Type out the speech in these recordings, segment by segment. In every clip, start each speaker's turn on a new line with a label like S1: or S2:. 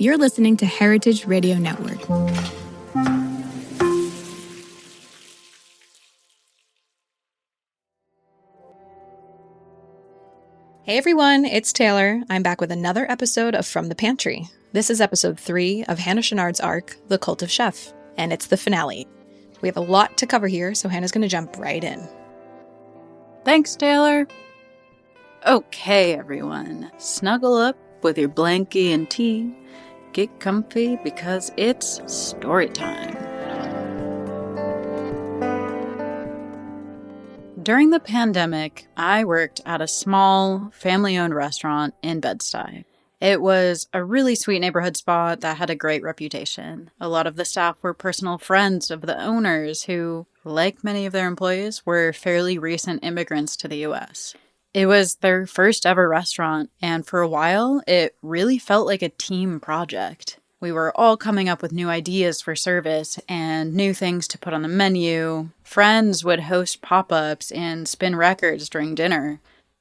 S1: You're listening to Heritage Radio Network.
S2: Hey everyone, it's Taylor. I'm back with another episode of From the Pantry. This is episode 3 of Hannah Chouinard's arc, The Cult of Chef, and it's the finale. We have a lot to cover here, so Hannah's going to jump right in.
S3: Thanks, Taylor. Okay, everyone. Snuggle up with your blankie and tea. Get comfy because it's story time. During the pandemic, I worked at a small, family-owned restaurant in Bed-Stuy. It was a really sweet neighborhood spot that had a great reputation. A lot of the staff were personal friends of the owners who, like many of their employees, were fairly recent immigrants to the U.S. It was their first ever restaurant, and for a while, it really felt like a team project. We were all coming up with new ideas for service and new things to put on the menu. Friends would host pop-ups and spin records during dinner.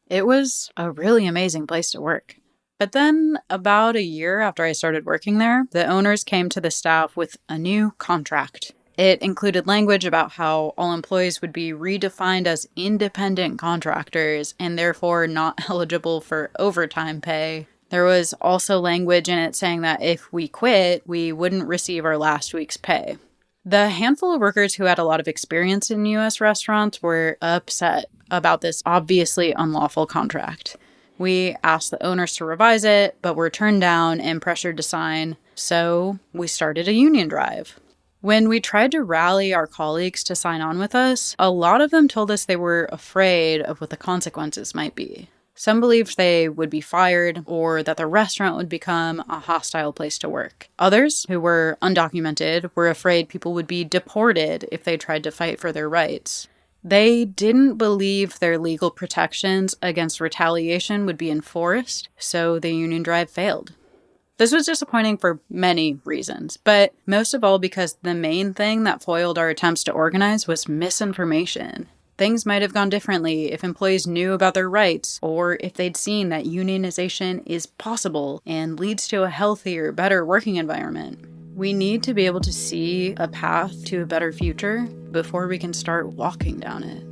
S3: It was a really amazing place to work. But then, about a year after I started working there, the owners came to the staff with a new contract. It included language about how all employees would be redefined as independent contractors and therefore not eligible for overtime pay. There was also language in it saying that if we quit, we wouldn't receive our last week's pay. The handful of workers who had a lot of experience in U.S. restaurants were upset about this obviously unlawful contract. We asked the owners to revise it, but were turned down and pressured to sign, so we started a union drive. When we tried to rally our colleagues to sign on with us, a lot of them told us they were afraid of what the consequences might be. Some believed they would be fired or that the restaurant would become a hostile place to work. Others, who were undocumented, were afraid people would be deported if they tried to fight for their rights. They didn't believe their legal protections against retaliation would be enforced, so the union drive failed. This was disappointing for many reasons, but most of all because the main thing that foiled our attempts to organize was misinformation. Things might have gone differently if employees knew about their rights, or if they'd seen that unionization is possible and leads to a healthier, better working environment. We need to be able to see a path to a better future before we can start walking down it.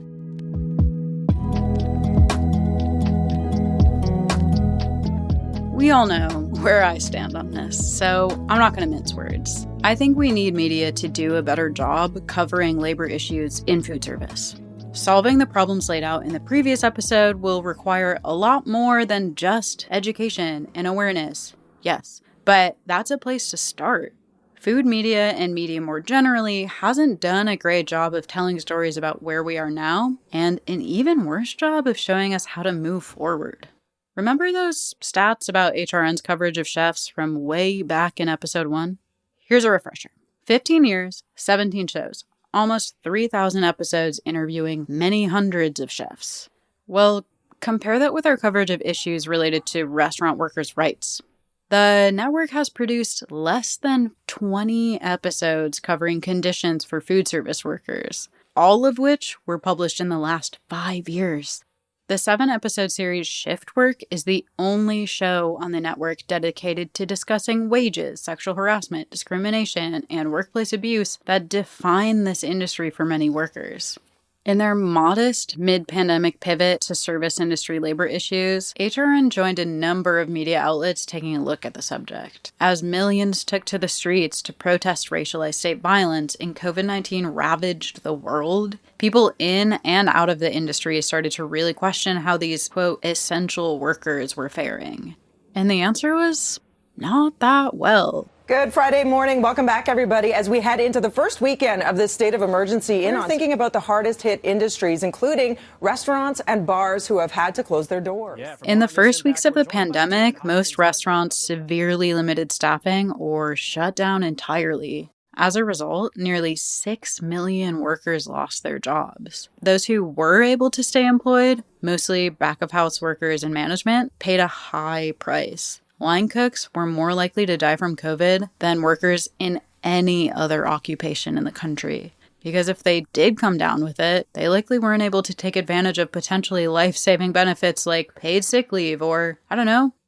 S3: We all know where I stand on this, so I'm not going to mince words. I think we need media to do a better job covering labor issues in food service. Solving the problems laid out in the previous episode will require a lot more than just education and awareness. Yes, but that's a place to start. Food media and media more generally hasn't done a great job of telling stories about where we are now, and an even worse job of showing us how to move forward. Remember those stats about HRN's coverage of chefs from way back in episode 1? Here's a refresher. 15 years, 17 shows. Almost 3,000 episodes interviewing many hundreds of chefs. Well, compare that with our coverage of issues related to restaurant workers' rights. The network has produced less than 20 episodes covering conditions for food service workers, all of which were published in the last 5 years. The 7-episode series Shift Work is the only show on the network dedicated to discussing wages, sexual harassment, discrimination, and workplace abuse that define this industry for many workers. In their modest mid-pandemic pivot to service industry labor issues, HRN joined a number of media outlets taking a look at the subject. As millions took to the streets to protest racialized state violence and COVID-19 ravaged the world, people in and out of the industry started to really question how these, quote, essential workers were faring. And the answer was not that well.
S4: Good Friday morning. Welcome back, everybody. As we head into the first weekend of this state of emergency, we're thinking about the hardest hit industries, including restaurants and bars who have had to close their doors.
S3: In the first weeks of the pandemic, most restaurants severely limited staffing or shut down entirely. As a result, nearly 6 million workers lost their jobs. Those who were able to stay employed, mostly back-of-house workers and management, paid a high price. Line cooks were more likely to die from COVID than workers in any other occupation in the country. Because if they did come down with it, they likely weren't able to take advantage of potentially life-saving benefits like paid sick leave or,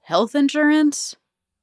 S3: health insurance.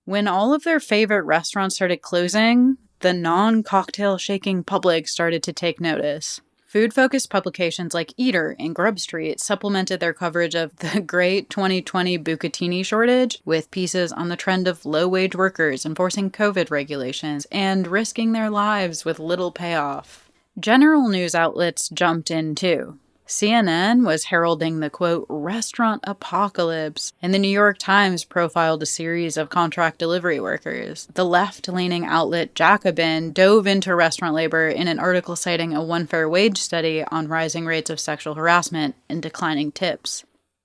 S3: When all of their favorite restaurants started closing, the non-cocktail shaking public started to take notice. Food-focused publications like Eater and Grub Street supplemented their coverage of the great 2020 bucatini shortage with pieces on the trend of low-wage workers enforcing COVID regulations and risking their lives with little payoff. General news outlets jumped in too. CNN was heralding the, quote, restaurant apocalypse, and the New York Times profiled a series of contract delivery workers. The left-leaning outlet Jacobin dove into restaurant labor in an article citing a One Fair Wage study on rising rates of sexual harassment and declining tips.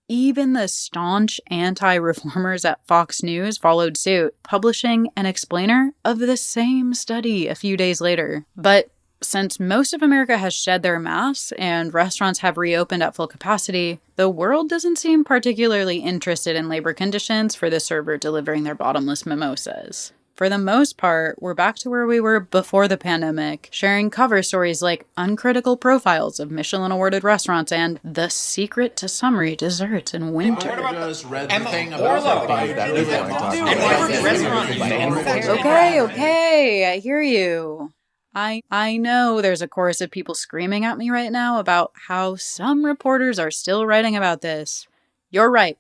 S3: Even the staunch anti-reformers at Fox News followed suit, publishing an explainer of the same study a few days later. But since most of America has shed their masks and restaurants have reopened at full capacity, the world doesn't seem particularly interested in labor conditions for the server delivering their bottomless mimosas. For the most part, we're back to where we were before the pandemic, sharing cover stories like uncritical profiles of Michelin-awarded restaurants and the secret to summery desserts in winter. Okay, I hear you. I know there's a chorus of people screaming at me right now about how some reporters are still writing about this. You're right.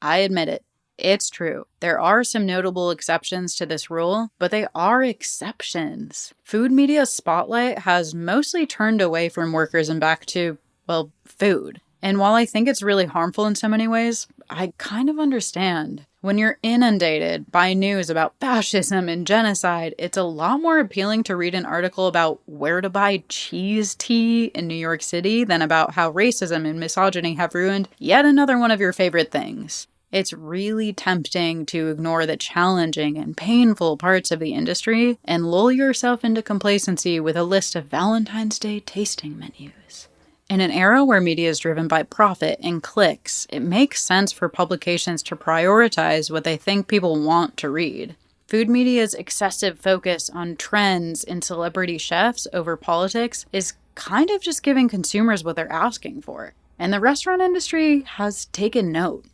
S3: I admit it. It's true. There are some notable exceptions to this rule, but they are exceptions. Food media's spotlight has mostly turned away from workers and back to, well, food. And while I think it's really harmful in so many ways, I kind of understand. When you're inundated by news about fascism and genocide, it's a lot more appealing to read an article about where to buy cheese tea in New York City than about how racism and misogyny have ruined yet another one of your favorite things. It's really tempting to ignore the challenging and painful parts of the industry and lull yourself into complacency with a list of Valentine's Day tasting menus. In an era where media is driven by profit and clicks, it makes sense for publications to prioritize what they think people want to read. Food media's excessive focus on trends and celebrity chefs over politics is kind of just giving consumers what they're asking for. And the restaurant industry has taken note.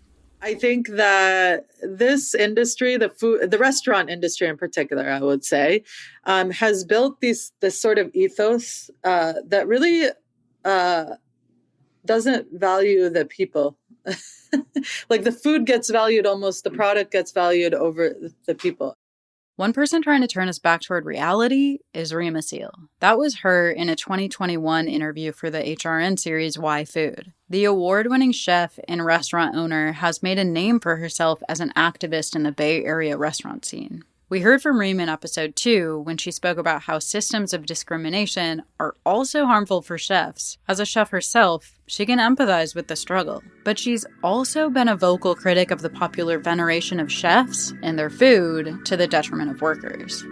S5: I think that this industry, the restaurant industry in particular, I would say, has built this sort of ethos that really doesn't value the people. Like the food gets valued almost, the product gets valued over the people.
S3: One person trying to turn us back toward reality is Reem Assil. That was her in a 2021 interview for the HRN series Why Food. The award-winning chef and restaurant owner has made a name for herself as an activist in the Bay Area restaurant scene. We heard from Reem in episode 2 when she spoke about how systems of discrimination are also harmful for chefs. As a chef herself, she can empathize with the struggle. But she's also been a vocal critic of the popular veneration of chefs and their food to the detriment of workers.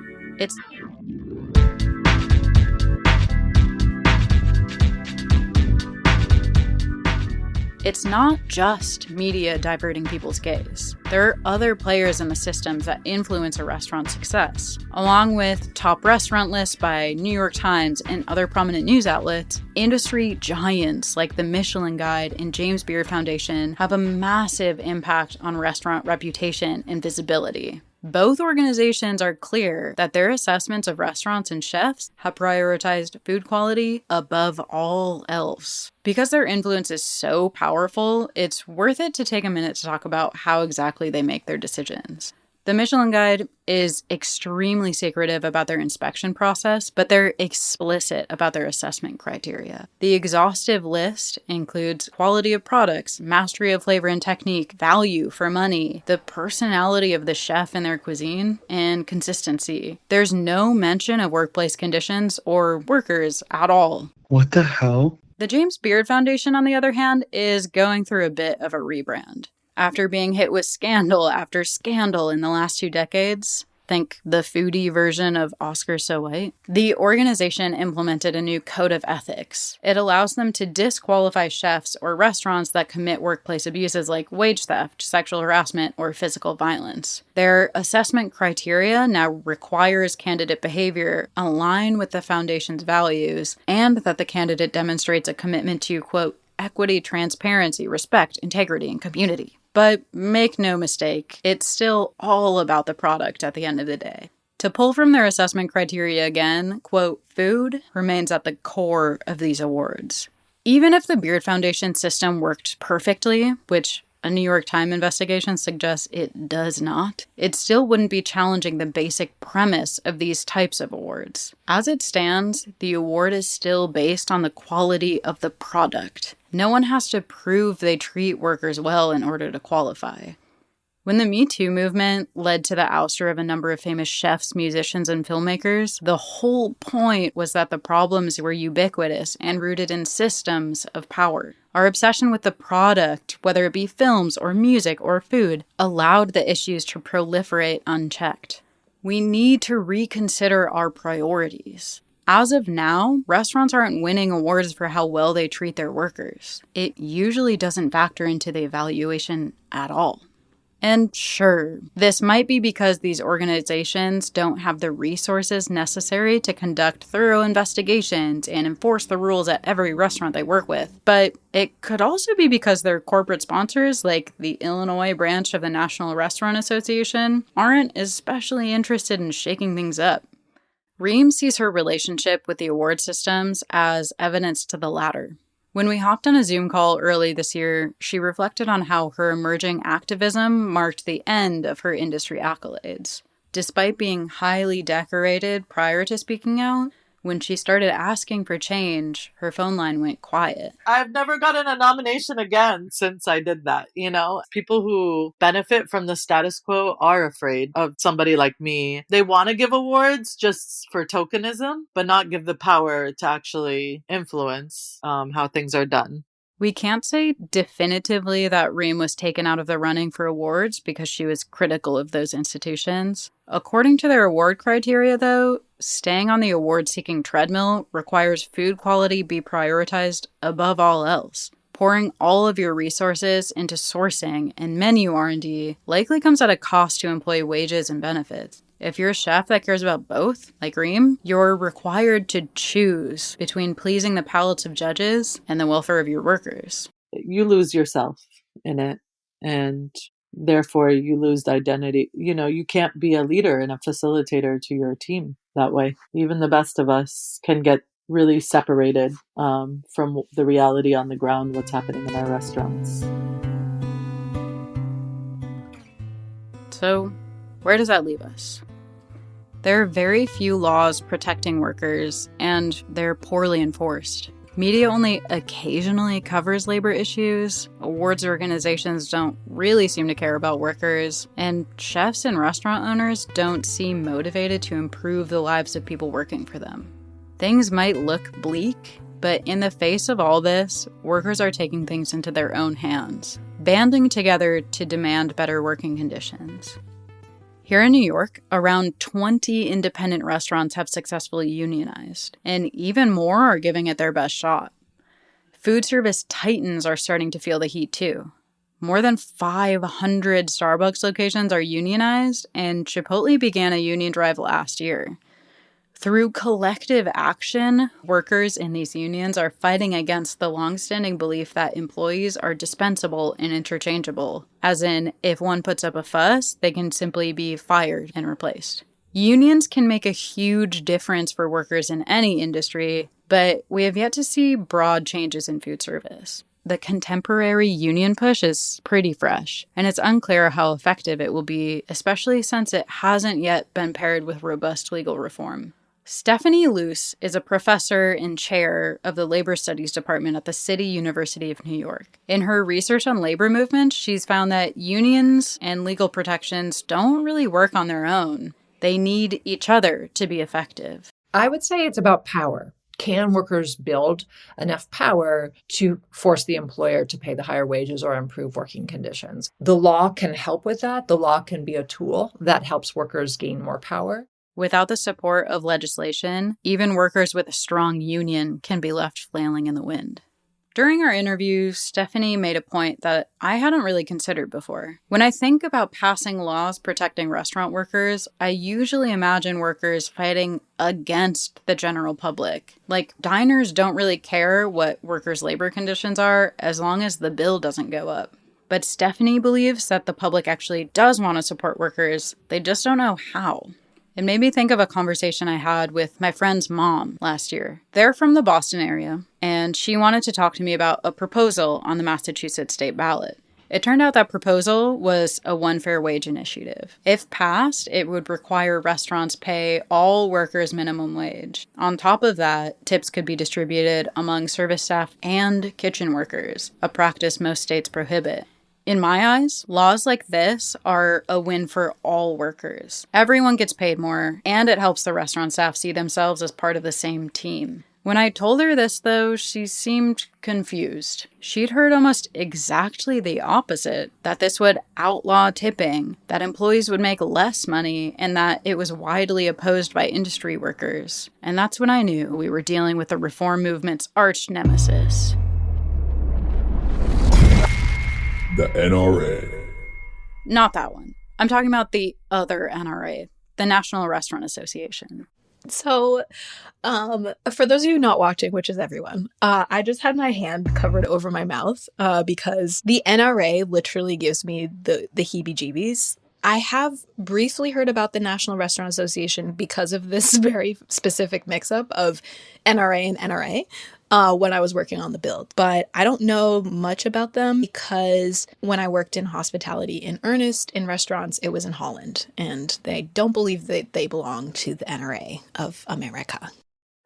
S3: It's not just media diverting people's gaze. There are other players in the systems that influence a restaurant's success. Along with top restaurant lists by New York Times and other prominent news outlets, industry giants like the Michelin Guide and James Beard Foundation have a massive impact on restaurant reputation and visibility. Both organizations are clear that their assessments of restaurants and chefs have prioritized food quality above all else. Because their influence is so powerful, it's worth it to take a minute to talk about how exactly they make their decisions. The Michelin Guide is extremely secretive about their inspection process, but they're explicit about their assessment criteria. The exhaustive list includes quality of products, mastery of flavor and technique, value for money, the personality of the chef and their cuisine, and consistency. There's no mention of workplace conditions or workers at all.
S6: What the hell?
S3: The James Beard Foundation, on the other hand, is going through a bit of a rebrand. After being hit with scandal after scandal in the last 2 decades, think the foodie version of Oscar So White, the organization implemented a new code of ethics. It allows them to disqualify chefs or restaurants that commit workplace abuses like wage theft, sexual harassment, or physical violence. Their assessment criteria now requires candidate behavior align with the foundation's values and that the candidate demonstrates a commitment to, quote, equity, transparency, respect, integrity, and community. But make no mistake, it's still all about the product at the end of the day. To pull from their assessment criteria again, quote, food remains at the core of these awards. Even if the Beard Foundation system worked perfectly, which a New York Times investigation suggests it does not, it still wouldn't be challenging the basic premise of these types of awards. As it stands, the award is still based on the quality of the product. No one has to prove they treat workers well in order to qualify. When the Me Too movement led to the ouster of a number of famous chefs, musicians, and filmmakers, the whole point was that the problems were ubiquitous and rooted in systems of power. Our obsession with the product, whether it be films or music or food, allowed the issues to proliferate unchecked. We need to reconsider our priorities. As of now, restaurants aren't winning awards for how well they treat their workers. It usually doesn't factor into the evaluation at all. And sure, this might be because these organizations don't have the resources necessary to conduct thorough investigations and enforce the rules at every restaurant they work with. But it could also be because their corporate sponsors, like the Illinois branch of the National Restaurant Association, aren't especially interested in shaking things up. Reem sees her relationship with the award systems as evidence to the latter. When we hopped on a Zoom call early this year, she reflected on how her emerging activism marked the end of her industry accolades. Despite being highly decorated prior to speaking out, when she started asking for change, her phone line went quiet.
S5: I've never gotten a nomination again since I did that. People who benefit from the status quo are afraid of somebody like me. They want to give awards just for tokenism, but not give the power to actually influence how things are done.
S3: We can't say definitively that Reem was taken out of the running for awards because she was critical of those institutions. According to their award criteria, though, staying on the award-seeking treadmill requires food quality be prioritized above all else. Pouring all of your resources into sourcing and menu R&D likely comes at a cost to employee wages and benefits. If you're a chef that cares about both, like Reem, you're required to choose between pleasing the palates of judges and the welfare of your workers.
S5: You lose yourself in it, and therefore you lose the identity. You can't be a leader and a facilitator to your team that way. Even the best of us can get really separated from the reality on the ground, what's happening in our restaurants.
S3: So, where does that leave us? There are very few laws protecting workers, and they're poorly enforced. Media only occasionally covers labor issues, awards organizations don't really seem to care about workers, and chefs and restaurant owners don't seem motivated to improve the lives of people working for them. Things might look bleak, but in the face of all this, workers are taking things into their own hands, banding together to demand better working conditions. Here in New York, around 20 independent restaurants have successfully unionized, and even more are giving it their best shot. Food service titans are starting to feel the heat too. More than 500 Starbucks locations are unionized, and Chipotle began a union drive last year. Through collective action, workers in these unions are fighting against the longstanding belief that employees are dispensable and interchangeable, as in, if one puts up a fuss, they can simply be fired and replaced. Unions can make a huge difference for workers in any industry, but we have yet to see broad changes in food service. The contemporary union push is pretty fresh, and it's unclear how effective it will be, especially since it hasn't yet been paired with robust legal reform. Stephanie Luce is a professor and chair of the Labor Studies Department at the City University of New York. In her research on labor movements, she's found that unions and legal protections don't really work on their own. They need each other to be effective.
S6: I would say it's about power. Can workers build enough power to force the employer to pay the higher wages or improve working conditions? The law can help with that. The law can be a tool that helps workers gain more power.
S3: Without the support of legislation, even workers with a strong union can be left flailing in the wind. During our interview, Stephanie made a point that I hadn't really considered before. When I think about passing laws protecting restaurant workers, I usually imagine workers fighting against the general public. Like, diners don't really care what workers' labor conditions are as long as the bill doesn't go up. But Stephanie believes that the public actually does want to support workers. They just don't know how. It made me think of a conversation I had with my friend's mom last year. They're from the Boston area, and she wanted to talk to me about a proposal on the Massachusetts state ballot. It turned out that proposal was a one fair wage initiative. If passed, it would require restaurants pay all workers minimum wage. On top of that, tips could be distributed among service staff and kitchen workers, a practice most states prohibit. In my eyes, laws like this are a win for all workers. Everyone gets paid more, and it helps the restaurant staff see themselves as part of the same team. When I told her this, though, she seemed confused. She'd heard almost exactly the opposite, that this would outlaw tipping, that employees would make less money, and that it was widely opposed by industry workers. And that's when I knew we were dealing with the reform movement's arch nemesis.
S7: The NRA.
S3: Not that one. I'm talking about the other NRA, the National Restaurant Association.
S2: So, for those of you not watching, which is everyone, I just had my hand covered over my mouth because the NRA literally gives me the heebie-jeebies. I have briefly heard about the National Restaurant Association because of this very specific mix-up of NRA and NRA when I was working on the build. But I don't know much about them because when I worked in hospitality in earnest in restaurants, it was in Holland. And they don't believe that they belong to the NRA of America.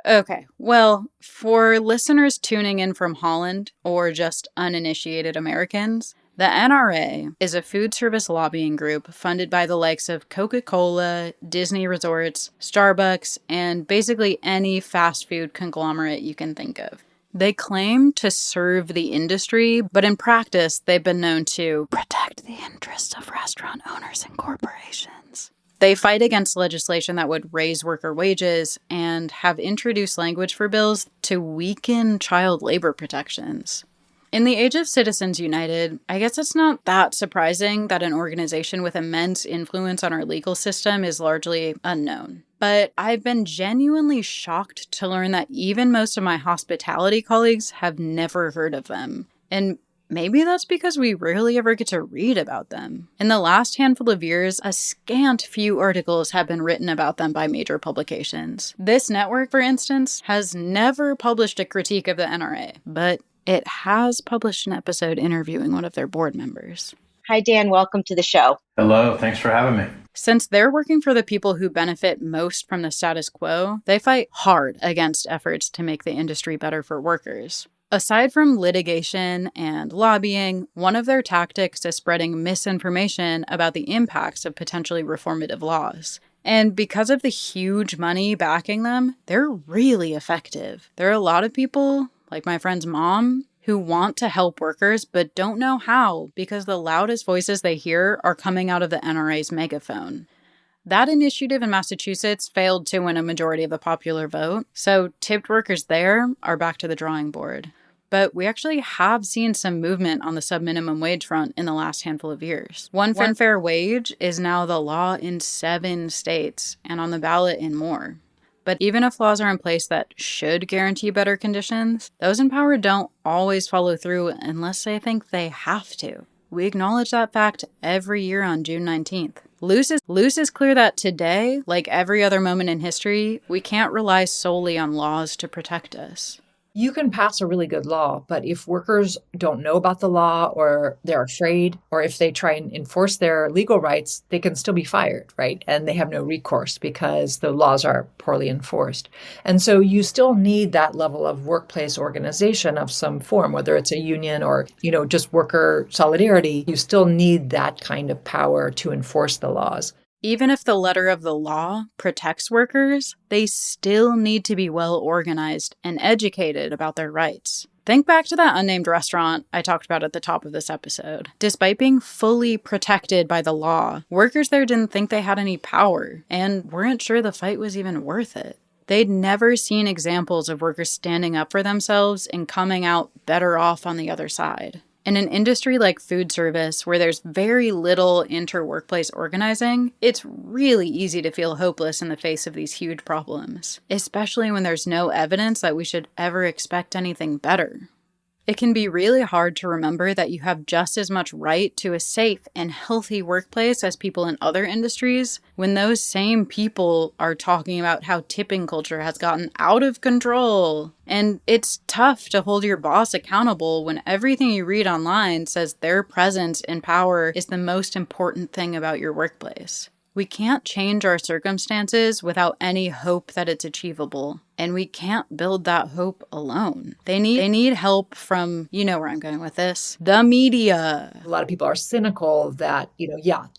S3: Okay, well, for listeners tuning in from Holland or just uninitiated Americans, the NRA is a food service lobbying group funded by the likes of Coca-Cola, Disney Resorts, Starbucks, and basically any fast food conglomerate you can think of. They claim to serve the industry, but in practice, they've been known to protect the interests of restaurant owners and corporations. They fight against legislation that would raise worker wages and have introduced language for bills to weaken child labor protections. In the age of Citizens United, I guess it's not that surprising that an organization with immense influence on our legal system is largely unknown. But I've been genuinely shocked to learn that even most of my hospitality colleagues have never heard of them. And maybe that's because we rarely ever get to read about them. In the last handful of years, a scant few articles have been written about them by major publications. This network, for instance, has never published a critique of the NRA, but it has published an episode interviewing one of their board members.
S8: Hi, Dan. Welcome to the show.
S9: Hello. Thanks for having me.
S3: Since they're working for the people who benefit most from the status quo, they fight hard against efforts to make the industry better for workers. Aside from litigation and lobbying, one of their tactics is spreading misinformation about the impacts of potentially reformative laws. And because of the huge money backing them, they're really effective. There are a lot of people, like my friend's mom, who want to help workers but don't know how because the loudest voices they hear are coming out of the NRA's megaphone. That initiative in Massachusetts failed to win a majority of the popular vote, so tipped workers there are back to the drawing board. But we actually have seen some movement on the sub-minimum wage front in the last handful of years. One fair wage is now the law in 7 states and on the ballot in more. But even if laws are in place that should guarantee better conditions, those in power don't always follow through unless they think they have to. We acknowledge that fact every year on June 19th. Luce is clear that today, like every other moment in history, we can't rely solely on laws to protect us.
S6: You can pass a really good law, but if workers don't know about the law or they're afraid, or if they try and enforce their legal rights, they can still be fired, right? And they have no recourse because the laws are poorly enforced. And so you still need that level of workplace organization of some form, whether it's a union or, just worker solidarity. You still need that kind of power to enforce the laws.
S3: Even if the letter of the law protects workers, they still need to be well organized and educated about their rights. Think back to that unnamed restaurant I talked about at the top of this episode. Despite being fully protected by the law, workers there didn't think they had any power and weren't sure the fight was even worth it. They'd never seen examples of workers standing up for themselves and coming out better off on the other side. In an industry like food service, where there's very little inter-workplace organizing, it's really easy to feel hopeless in the face of these huge problems, especially when there's no evidence that we should ever expect anything better. It can be really hard to remember that you have just as much right to a safe and healthy workplace as people in other industries when those same people are talking about how tipping culture has gotten out of control. And it's tough to hold your boss accountable when everything you read online says their presence and power is the most important thing about your workplace. We can't change our circumstances without any hope that it's achievable. And we can't build that hope alone. They need help from, you know where I'm going with this, the media.
S6: A lot of people are cynical that,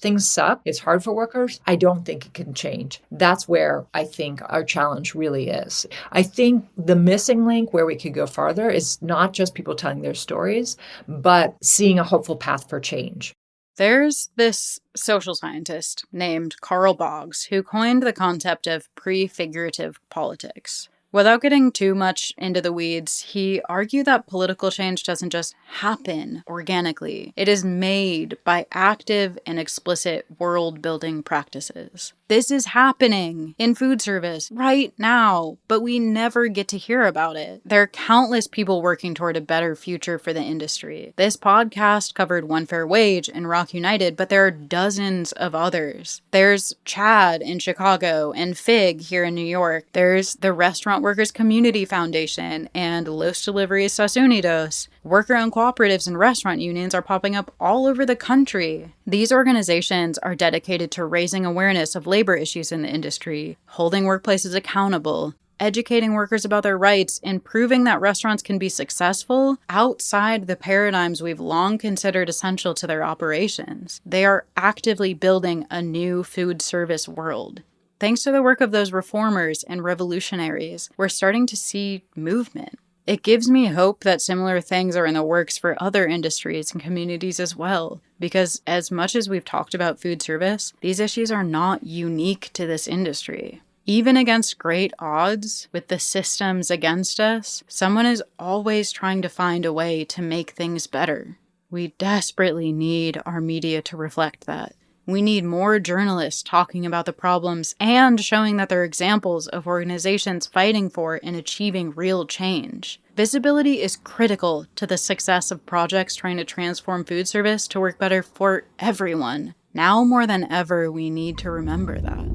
S6: things suck. It's hard for workers. I don't think it can change. That's where I think our challenge really is. I think the missing link where we could go farther is not just people telling their stories, but seeing a hopeful path for change.
S3: There's this social scientist named Carl Boggs who coined the concept of prefigurative politics. Without getting too much into the weeds, he argued that political change doesn't just happen organically. It is made by active and explicit world-building practices. This is happening in food service right now, but we never get to hear about it. There are countless people working toward a better future for the industry. This podcast covered One Fair Wage and Rock United, but there are dozens of others. There's Chad in Chicago and FIG here in New York. There's the Restaurant Workers Community Foundation and Los Deliveries Unidos. Worker-owned cooperatives and restaurant unions are popping up all over the country. These organizations are dedicated to raising awareness of labor issues in the industry, holding workplaces accountable, educating workers about their rights, and proving that restaurants can be successful outside the paradigms we've long considered essential to their operations. They are actively building a new food service world. Thanks to the work of those reformers and revolutionaries, we're starting to see movement. It gives me hope that similar things are in the works for other industries and communities as well, because as much as we've talked about food service, these issues are not unique to this industry. Even against great odds, with the systems against us, someone is always trying to find a way to make things better. We desperately need our media to reflect that. We need more journalists talking about the problems and showing that they're examples of organizations fighting for and achieving real change. Visibility is critical to the success of projects trying to transform food service to work better for everyone. Now more than ever, we need to remember that.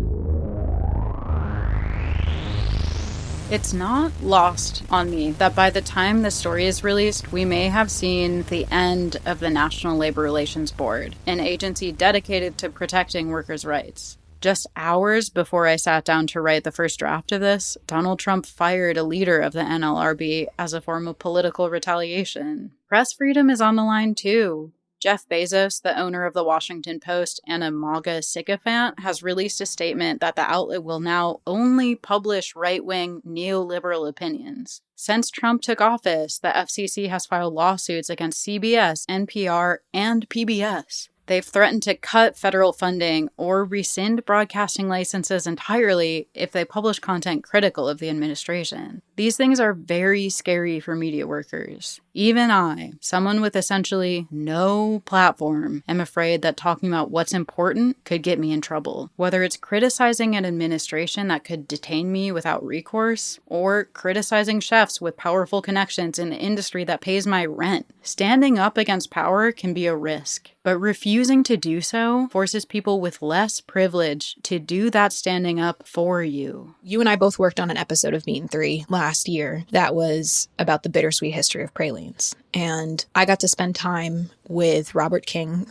S3: It's not lost on me that by the time the story is released, we may have seen the end of the National Labor Relations Board, an agency dedicated to protecting workers' rights. Just hours before I sat down to write the first draft of this, Donald Trump fired a leader of the NLRB as a form of political retaliation. Press freedom is on the line too. Jeff Bezos, the owner of the Washington Post and a MAGA sycophant, has released a statement that the outlet will now only publish right-wing neoliberal opinions. Since Trump took office, the FCC has filed lawsuits against CBS, NPR, and PBS. They've threatened to cut federal funding or rescind broadcasting licenses entirely if they publish content critical of the administration. These things are very scary for media workers. Even I, someone with essentially no platform, am afraid that talking about what's important could get me in trouble. Whether it's criticizing an administration that could detain me without recourse, or criticizing chefs with powerful connections in the industry that pays my rent. Standing up against power can be a risk, but refusing to do so forces people with less privilege to do that standing up for you.
S2: You and I both worked on an episode of Meat and Three last year that was about the bittersweet history of pralines. And I got to spend time with Robert King,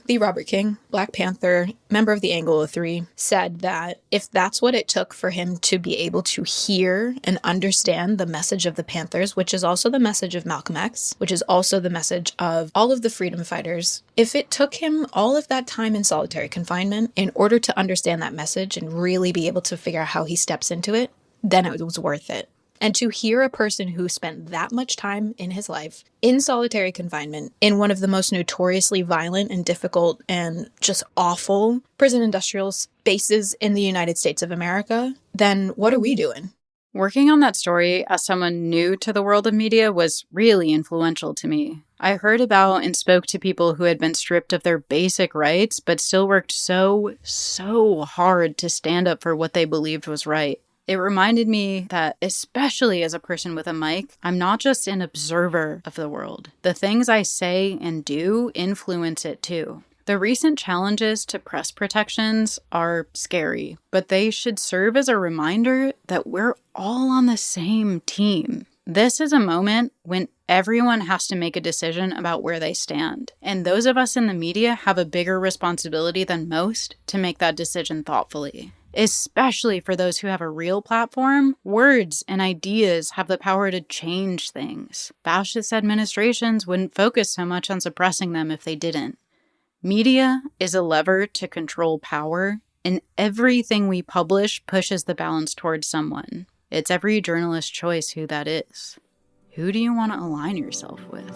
S2: Black Panther, member of the Anglo-3, said that if that's what it took for him to be able to hear and understand the message of the Panthers, which is also the message of Malcolm X, which is also the message of all of the freedom fighters, if it took him all of that time in solitary confinement in order to understand that message and really be able to figure out how he steps into it, then it was worth it. And to hear a person who spent that much time in his life in solitary confinement in one of the most notoriously violent and difficult and just awful prison industrial spaces in the United States of America, then what are we doing?
S3: Working on that story as someone new to the world of media was really influential to me. I heard about and spoke to people who had been stripped of their basic rights, but still worked so hard to stand up for what they believed was right. It reminded me that, especially as a person with a mic, I'm not just an observer of the world. The things I say and do influence it too. The recent challenges to press protections are scary, but they should serve as a reminder that we're all on the same team. This is a moment when everyone has to make a decision about where they stand, and those of us in the media have a bigger responsibility than most to make that decision thoughtfully. Especially for those who have a real platform, words and ideas have the power to change things. Fascist administrations wouldn't focus so much on suppressing them if they didn't. Media is a lever to control power, and everything we publish pushes the balance towards someone. It's every journalist's choice who that is. Who do you want to align yourself with?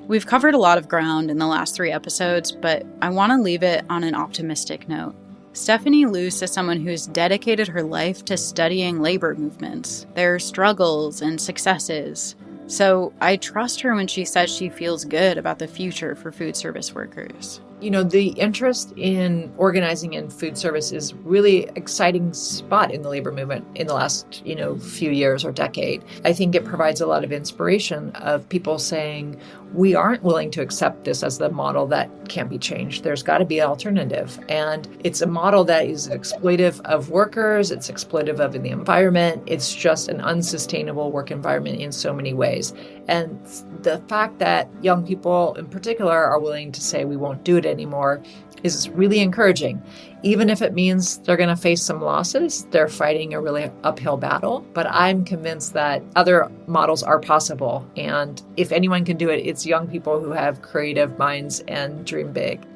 S3: We've covered a lot of ground in the last 3 episodes, but I want to leave it on an optimistic note. Stephanie Luce is someone who's dedicated her life to studying labor movements, their struggles and successes. So I trust her when she says she feels good about the future for food service workers.
S6: You know, the interest in organizing in food service is really exciting spot in the labor movement in the last, few years or decade. I think it provides a lot of inspiration of people saying, we aren't willing to accept this as the model that can't be changed. There's got to be an alternative. And it's a model that is exploitive of workers. It's exploitive of the environment. It's just an unsustainable work environment in so many ways. And the fact that young people in particular are willing to say we won't do it anymore is really encouraging. Even if it means they're going to face some losses, they're fighting a really uphill battle. But I'm convinced that other models are possible. And if anyone can do it, it's young people who have creative minds and dream big.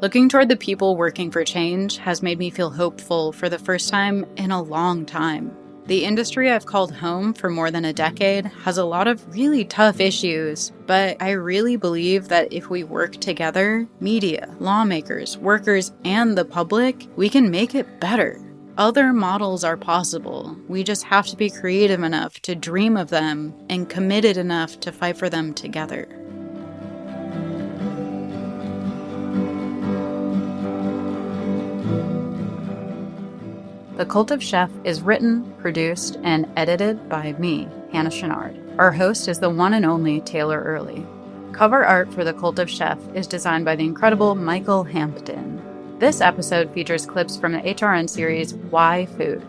S3: Looking toward the people working for change has made me feel hopeful for the first time in a long time. The industry I've called home for more than a decade has a lot of really tough issues, but I really believe that if we work together, media, lawmakers, workers, and the public, we can make it better. Other models are possible. We just have to be creative enough to dream of them and committed enough to fight for them together. The Cult of Chef is written, produced, and edited by me, Hannah Chouinard. Our host is the one and only Taylor Early. Cover art for The Cult of Chef is designed by the incredible Michael Hampton. This episode features clips from the HRN series Why Food.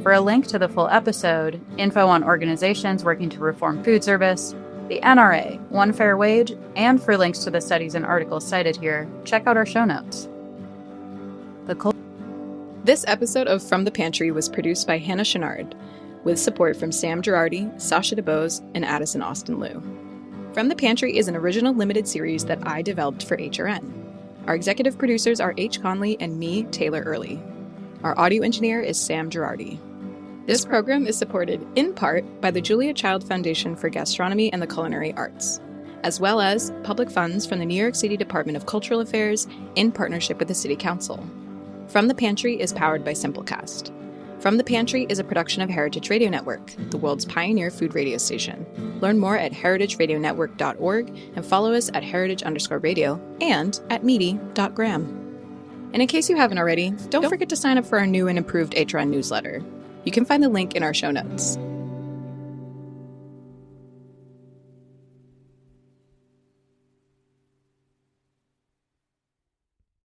S3: For a link to the full episode, info on organizations working to reform food service, the NRA, One Fair Wage, and for links to the studies and articles cited here, check out our show notes.
S2: This episode of From the Pantry was produced by Hannah Chouinard, with support from Sam Girardi, Sasha DeBose, and Addison Austin Liu. From the Pantry is an original limited series that I developed for HRN. Our executive producers are H. Conley and me, Taylor Early. Our audio engineer is Sam Girardi. This program is supported, in part, by the Julia Child Foundation for Gastronomy and the Culinary Arts, as well as public funds from the New York City Department of Cultural Affairs in partnership with the City Council. From the Pantry is powered by Simplecast. From the Pantry is a production of Heritage Radio Network, the world's pioneer food radio station. Learn more at heritageradionetwork.org and follow us at heritage_radio and at meaty.gram. And in case you haven't already, don't forget to sign up for our new and improved HRN newsletter. You can find the link in our show notes.